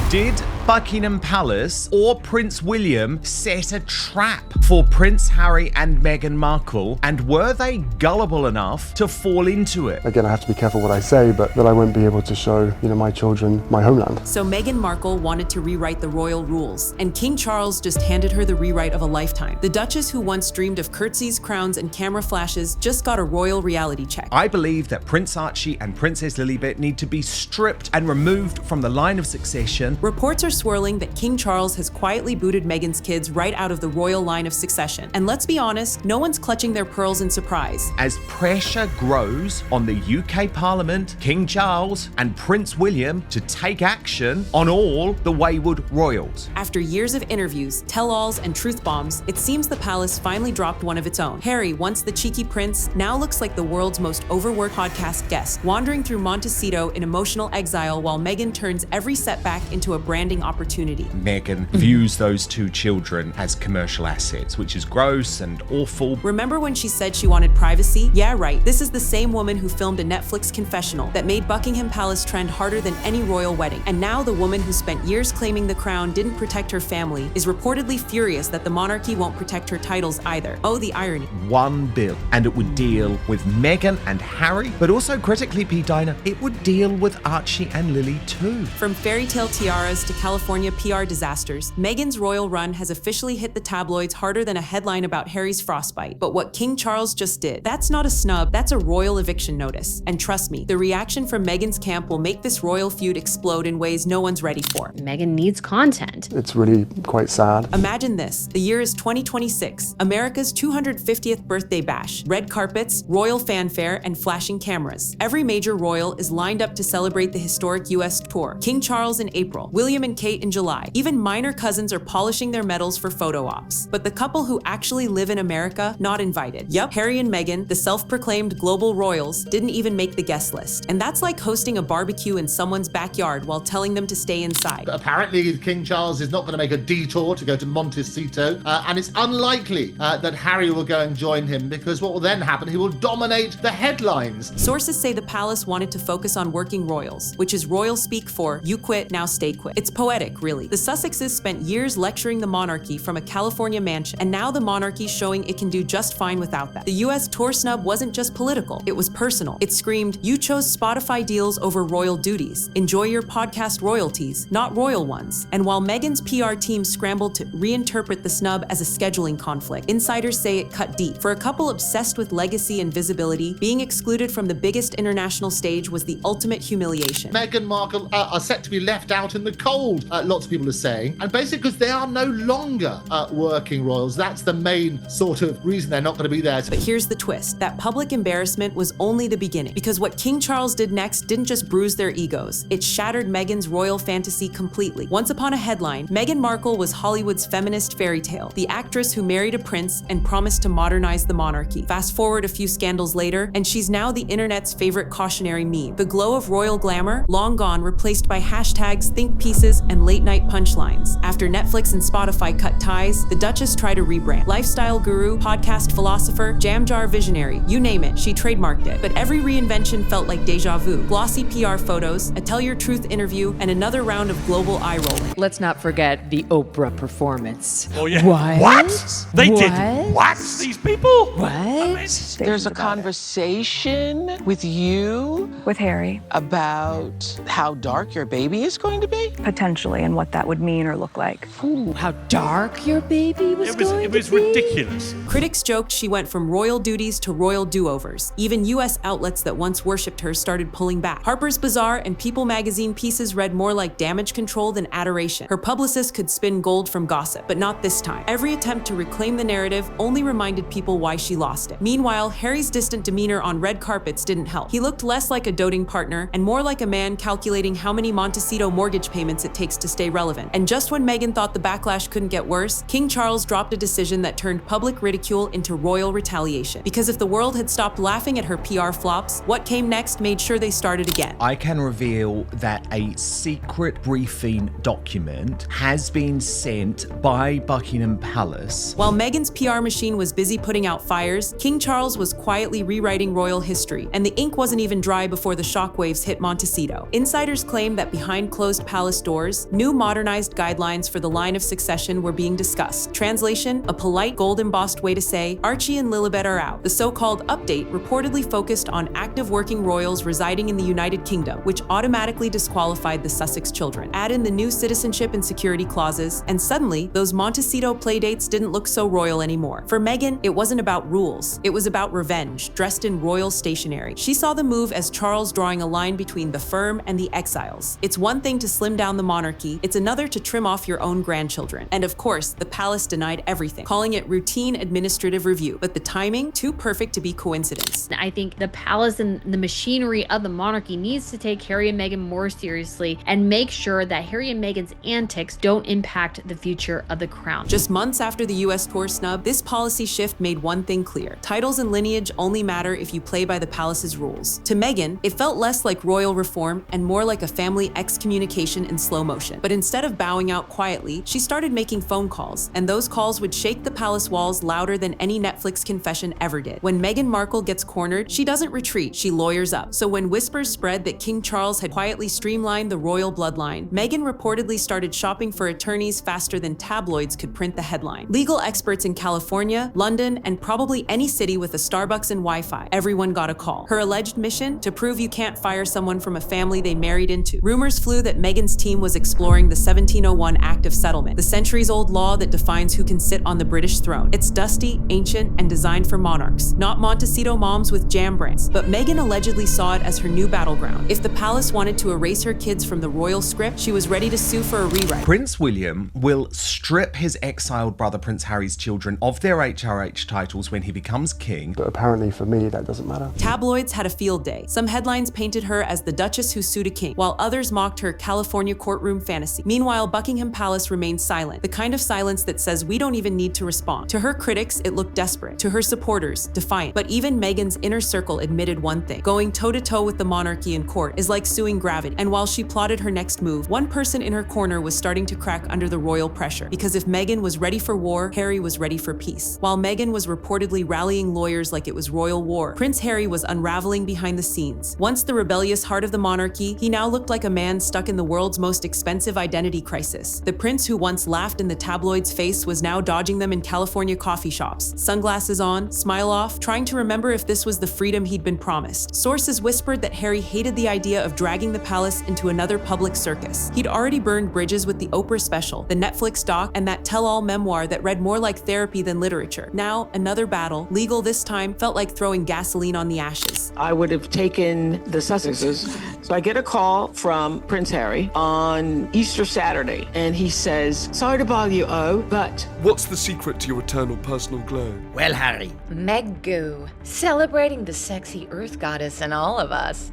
Did Buckingham Palace or Prince William set a trap for Prince Harry and Meghan Markle, and were they gullible enough to fall into it? Again, I have to be careful what I say, but that I won't be able to show, my children my homeland. So Meghan Markle wanted to rewrite the royal rules, and King Charles just handed her the rewrite of a lifetime. The Duchess, who once dreamed of curtsies, crowns, and camera flashes, just got a royal reality check. I believe that Prince Archie and Princess Lilibet need to be stripped and removed from the line of succession. Reports are swirling that King Charles has quietly booted Meghan's kids right out of the royal line of succession. And let's be honest, no one's clutching their pearls in surprise. As pressure grows on the UK Parliament, King Charles and Prince William to take action on all the wayward royals. After years of interviews, tell-alls, and truth bombs, it seems the palace finally dropped one of its own. Harry, once the cheeky prince, now looks like the world's most overworked podcast guest, wandering through Montecito in emotional exile while Meghan turns every setback into a branding opportunity. Meghan views those two children as commercial assets, which is gross and awful. Remember when she said she wanted privacy? Yeah, right. This is the same woman who filmed a Netflix confessional that made Buckingham Palace trend harder than any royal wedding. And now the woman who spent years claiming the crown didn't protect her family is reportedly furious that the monarchy won't protect her titles either. Oh, the irony. One bill, and it would deal with Meghan and Harry, but also critically, P. Dinah, it would deal with Archie and Lily too. From fairy tale tiaras to California PR disasters, Meghan's royal run has officially hit the tabloids harder than a headline about Harry's frostbite. But what King Charles just did, that's not a snub, that's a royal eviction notice. And trust me, the reaction from Meghan's camp will make this royal feud explode in ways no one's ready for. Meghan needs content. It's really quite sad. Imagine this. The year is 2026, America's 250th birthday bash. Red carpets, royal fanfare, and flashing cameras. Every major royal is lined up to celebrate the historic US tour. King Charles in April, William and Kate in July. Even minor cousins are polishing their medals for photo ops. But the couple who actually live in America, not invited. Yup, Harry and Meghan, the self-proclaimed global royals, didn't even make the guest list. And that's like hosting a barbecue in someone's backyard while telling them to stay inside. Apparently, King Charles is not going to make a detour to go to Montecito, and it's unlikely that Harry will go and join him, because what will then happen, he will dominate the headlines. Sources say the palace wanted to focus on working royals, which is royal speak for you quit, now stay quit. It's poetic, really. The Sussexes spent years lecturing the monarchy from a California mansion, and now the monarchy's showing it can do just fine without that. The US tour snub wasn't just political, it was personal. It screamed, you chose Spotify deals over royal duties. Enjoy your podcast royalties, not royal ones. And while Meghan's PR team scrambled to reinterpret the snub as a scheduling conflict, insiders say it cut deep. For a couple obsessed with legacy and visibility, being excluded from the biggest international stage was the ultimate humiliation. Meghan Markle are set to be left out in the cold, lots of people are saying, and basically because they are no longer working royals. That's the main sort of reason they're not going to be there. But here's the twist. That public embarrassment was only the beginning, because what King Charles did next didn't just bruise their egos. It shattered Meghan's royal fantasy completely. Once upon a headline, Meghan Markle was Hollywood's feminist fairy tale, the actress who married a prince and promised to modernize the monarchy. Fast forward a few scandals later, and she's now the internet's favorite cautionary meme. The glow of royal glamour, long gone, replaced by hashtags, think pieces, and late-night punchlines. After Netflix and Spotify cut ties, the Duchess tried to rebrand. Lifestyle guru, podcast philosopher, jam jar visionary, you name it, she trademarked it. But every reinvention felt like deja vu. Glossy PR photos, a Tell Your Truth interview, and another round of global eye rolling. Let's not forget the Oprah performance. Oh yeah. What? They What? did what? These people? What? There's a conversation with you with Harry about how dark your baby is going to be? potentially and what that would mean or look like. Ooh, how dark your baby was going It was to be. ridiculous. Critics joked she went from royal duties to royal do-overs. Even US outlets that once worshipped her started pulling back. Harper's Bazaar and People magazine pieces read more like damage control than adoration. Her publicist could spin gold from gossip, but not this time. Every attempt to reclaim the narrative only reminded people why she lost it. Meanwhile, Harry's distant demeanor on red carpets didn't help. He looked less like a doting partner and more like a man calculating how many Montecito mortgage payments it takes to stay relevant. And just when Meghan thought the backlash couldn't get worse, King Charles dropped a decision that turned public ridicule into royal retaliation. Because if the world had stopped laughing at her PR flops, what came next made sure they started again. I can reveal that a secret briefing document has been sent by Buckingham Palace. While Meghan's PR machine was busy putting out fires, King Charles was quietly rewriting royal history, and the ink wasn't even dry before the shockwaves hit Montecito. Insiders claim that behind closed palace doors, newspapers, new modernized guidelines for the line of succession were being discussed. Translation, a polite gold-embossed way to say, Archie and Lilibet are out. The so-called update reportedly focused on active working royals residing in the United Kingdom, which automatically disqualified the Sussex children. Add in the new citizenship and security clauses, and suddenly, those Montecito playdates didn't look so royal anymore. For Meghan, it wasn't about rules. It was about revenge, dressed in royal stationery. She saw the move as Charles drawing a line between the firm and the exiles. It's one thing to slim down the monarchy, it's another to trim off your own grandchildren. And of course, the palace denied everything, calling it routine administrative review. But the timing, too perfect to be coincidence. I think the palace and the machinery of the monarchy needs to take Harry and Meghan more seriously and make sure that Harry and Meghan's antics don't impact the future of the crown. Just months after the US tour snub, this policy shift made one thing clear. Titles and lineage only matter if you play by the palace's rules. To Meghan, it felt less like royal reform and more like a family excommunication in slow motion. But instead of bowing out quietly, she started making phone calls, and those calls would shake the palace walls louder than any Netflix confession ever did. When Meghan Markle gets cornered, she doesn't retreat, she lawyers up. So when whispers spread that King Charles had quietly streamlined the royal bloodline, Meghan reportedly started shopping for attorneys faster than tabloids could print the headline. Legal experts in California, London, and probably any city with a Starbucks and Wi-Fi. Everyone got a call. Her alleged mission? To prove you can't fire someone from a family they married into. Rumors flew that Meghan's team was exploring the 1701 Act of Settlement, the centuries-old law that defines who can sit on the British throne. It's dusty, ancient, and designed for monarchs, not Montecito moms with jam brands. But Meghan allegedly saw it as her new battleground. If the palace wanted to erase her kids from the royal script, she was ready to sue for a rewrite. Prince William will strip his exiled brother Prince Harry's children of their HRH titles when he becomes king. But apparently for me, that doesn't matter. Tabloids had a field day. Some headlines painted her as the Duchess who sued a king, while others mocked her California courtroom fantasy. Meanwhile, Buckingham Palace remained silent, the kind of silence that says we don't even need to respond. To her critics, it looked desperate. To her supporters, defiant. But even Meghan's inner circle admitted one thing. Going toe-to-toe with the monarchy in court is like suing gravity. And while she plotted her next move, one person in her corner was starting to crack under the royal pressure. Because if Meghan was ready for war, Harry was ready for peace. While Meghan was reportedly rallying lawyers like it was royal war, Prince Harry was unraveling behind the scenes. Once the rebellious heart of the monarchy, he now looked like a man stuck in the world's most expensive identity crisis. The prince who once laughed in the tabloids' face was now dodging them in California coffee shops, sunglasses on, smile off, trying to remember if this was the freedom he'd been promised. Sources whispered that Harry hated the idea of dragging the palace into another public circus. He'd already burned bridges with the Oprah special, the Netflix doc, and that tell-all memoir that read more like therapy than literature. Now, another battle, legal this time, felt like throwing gasoline on the ashes. I would have taken the Sussexes. So I get a call from Prince Harry on Easter Saturday, and he says, "Sorry to bother you, but..." What's the secret to your eternal personal glow? Well, Harry. Meggu, celebrating the sexy earth goddess in all of us.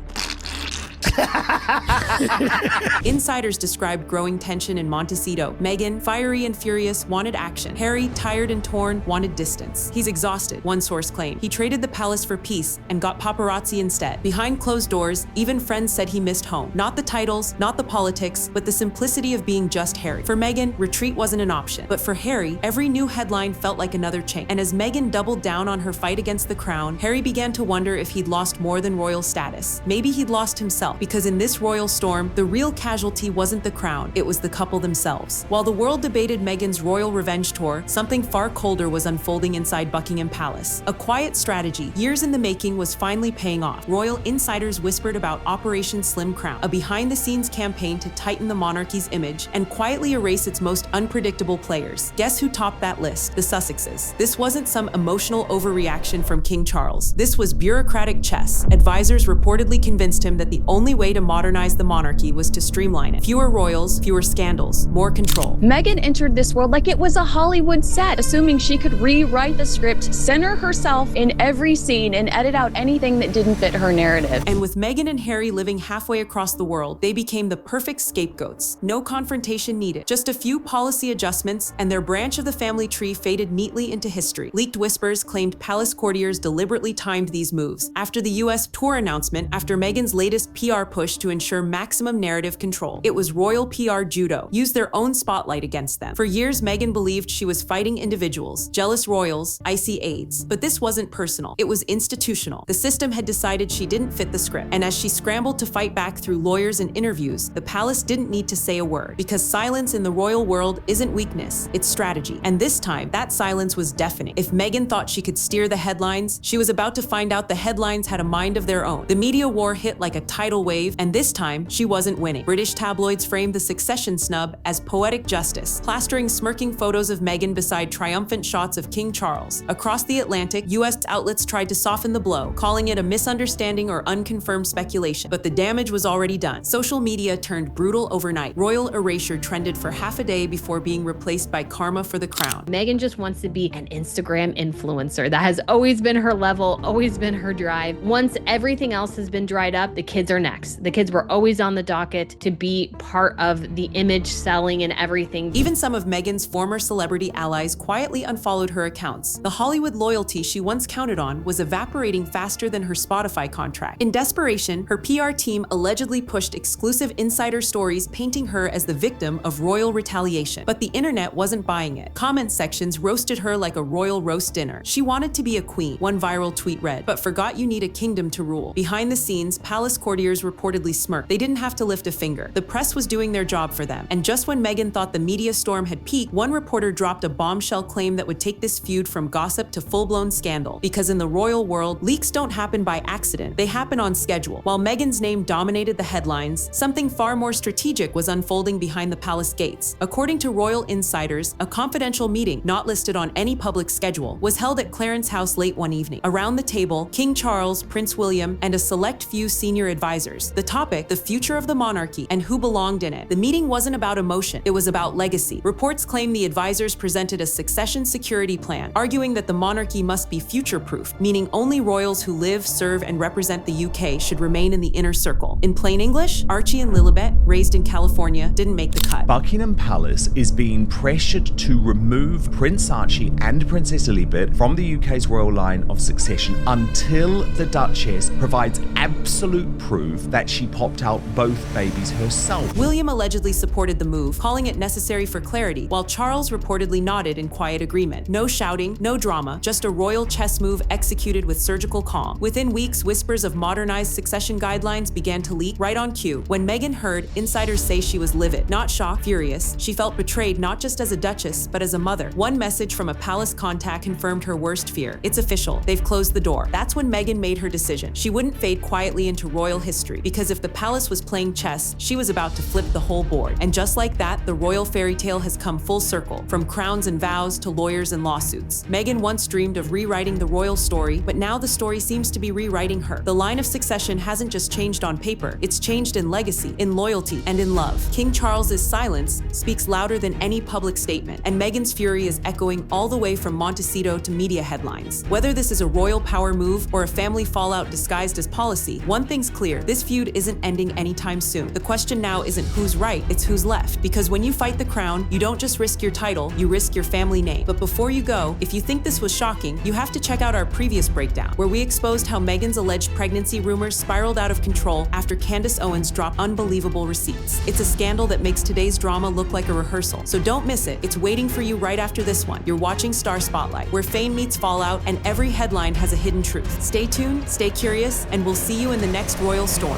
Insiders described growing tension in Montecito. Meghan, fiery and furious, wanted action. Harry, tired and torn, wanted distance. He's exhausted, one source claimed. He traded the palace for peace and got paparazzi instead. Behind closed doors, even friends said he missed home. Not the titles, not the politics, but the simplicity of being just Harry. For Meghan, retreat wasn't an option. But for Harry, every new headline felt like another change. And as Meghan doubled down on her fight against the crown, Harry began to wonder if he'd lost more than royal status. Maybe he'd lost himself, because in this royal storm, the real casualty wasn't the crown, it was the couple themselves. While the world debated Meghan's royal revenge tour, something far colder was unfolding inside Buckingham Palace. A quiet strategy, years in the making, was finally paying off. Royal insiders whispered about Operation Slim Crown, a behind-the-scenes campaign to tighten the monarchy's image and quietly erase its most unpredictable players. Guess who topped that list? The Sussexes. This wasn't some emotional overreaction from King Charles. This was bureaucratic chess. Advisors reportedly convinced him that the only way to modernize the monarchy was to streamline it. Fewer royals, fewer scandals, more control. Meghan entered this world like it was a Hollywood set, assuming she could rewrite the script, center herself in every scene, and edit out anything that didn't fit her narrative. And with Meghan and Harry living halfway across the world, they became the perfect scapegoats. No confrontation needed. Just a few policy adjustments, and their branch of the family tree faded neatly into history. Leaked whispers claimed palace courtiers deliberately timed these moves. After the US tour announcement, after Meghan's latest PR PR push to ensure maximum narrative control. It was royal PR judo, used their own spotlight against them. For years, Meghan believed she was fighting individuals, jealous royals, icy aides. But this wasn't personal. It was institutional. The system had decided she didn't fit the script. And as she scrambled to fight back through lawyers and interviews, the palace didn't need to say a word. Because silence in the royal world isn't weakness, it's strategy. And this time, that silence was deafening. If Meghan thought she could steer the headlines, she was about to find out the headlines had a mind of their own. The media war hit like a tidal wave, and this time, she wasn't winning. British tabloids framed the succession snub as poetic justice, plastering smirking photos of Meghan beside triumphant shots of King Charles. Across the Atlantic, US outlets tried to soften the blow, calling it a misunderstanding or unconfirmed speculation. But the damage was already done. Social media turned brutal overnight. Royal erasure trended for half a day before being replaced by karma for the crown. Meghan just wants to be an Instagram influencer. That has always been her level, always been her drive. Once everything else has been dried up, the kids are next. The kids were always on the docket to be part of the image selling and everything. Even some of Meghan's former celebrity allies quietly unfollowed her accounts. The Hollywood loyalty she once counted on was evaporating faster than her Spotify contract. In desperation, her PR team allegedly pushed exclusive insider stories painting her as the victim of royal retaliation. But the internet wasn't buying it. Comment sections roasted her like a royal roast dinner. She wanted to be a queen, one viral tweet read, but forgot you need a kingdom to rule. Behind the scenes, palace courtiers reportedly smirked. They didn't have to lift a finger. The press was doing their job for them. And just when Meghan thought the media storm had peaked, one reporter dropped a bombshell claim that would take this feud from gossip to full-blown scandal. Because in the royal world, leaks don't happen by accident. They happen on schedule. While Meghan's name dominated the headlines, something far more strategic was unfolding behind the palace gates. According to royal insiders, a confidential meeting, not listed on any public schedule, was held at Clarence House late one evening. Around the table, King Charles, Prince William, and a select few senior advisors. The topic, the future of the monarchy and who belonged in it. The meeting wasn't about emotion, it was about legacy. Reports claim the advisors presented a succession security plan, arguing that the monarchy must be future-proof, meaning only royals who live, serve, and represent the UK should remain in the inner circle. In plain English, Archie and Lilibet, raised in California, didn't make the cut. Buckingham Palace is being pressured to remove Prince Archie and Princess Lilibet from the UK's royal line of succession until the Duchess provides absolute proof that she popped out both babies herself. William allegedly supported the move, calling it necessary for clarity, while Charles reportedly nodded in quiet agreement. No shouting, no drama, just a royal chess move executed with surgical calm. Within weeks, whispers of modernized succession guidelines began to leak right on cue. When Meghan heard, insiders say she was livid, not shocked, furious. She felt betrayed not just as a duchess, but as a mother. One message from a palace contact confirmed her worst fear. It's official. They've closed the door. That's when Meghan made her decision. She wouldn't fade quietly into royal history, because if the palace was playing chess, she was about to flip the whole board. And just like that, the royal fairy tale has come full circle, from crowns and vows to lawyers and lawsuits. Meghan once dreamed of rewriting the royal story, but now the story seems to be rewriting her. The line of succession hasn't just changed on paper, it's changed in legacy, in loyalty, and in love. King Charles's silence speaks louder than any public statement, and Meghan's fury is echoing all the way from Montecito to media headlines. Whether this is a royal power move or a family fallout disguised as policy, one thing's clear, this feud isn't ending anytime soon. The question now isn't who's right, it's who's left. Because when you fight the crown, you don't just risk your title, you risk your family name. But before you go, if you think this was shocking, you have to check out our previous breakdown, where we exposed how Meghan's alleged pregnancy rumors spiraled out of control after Candace Owens dropped unbelievable receipts. It's a scandal that makes today's drama look like a rehearsal. So don't miss it. It's waiting for you right after this one. You're watching Star Spotlight, where fame meets fallout and every headline has a hidden truth. Stay tuned, stay curious, and we'll see you in the next royal storm.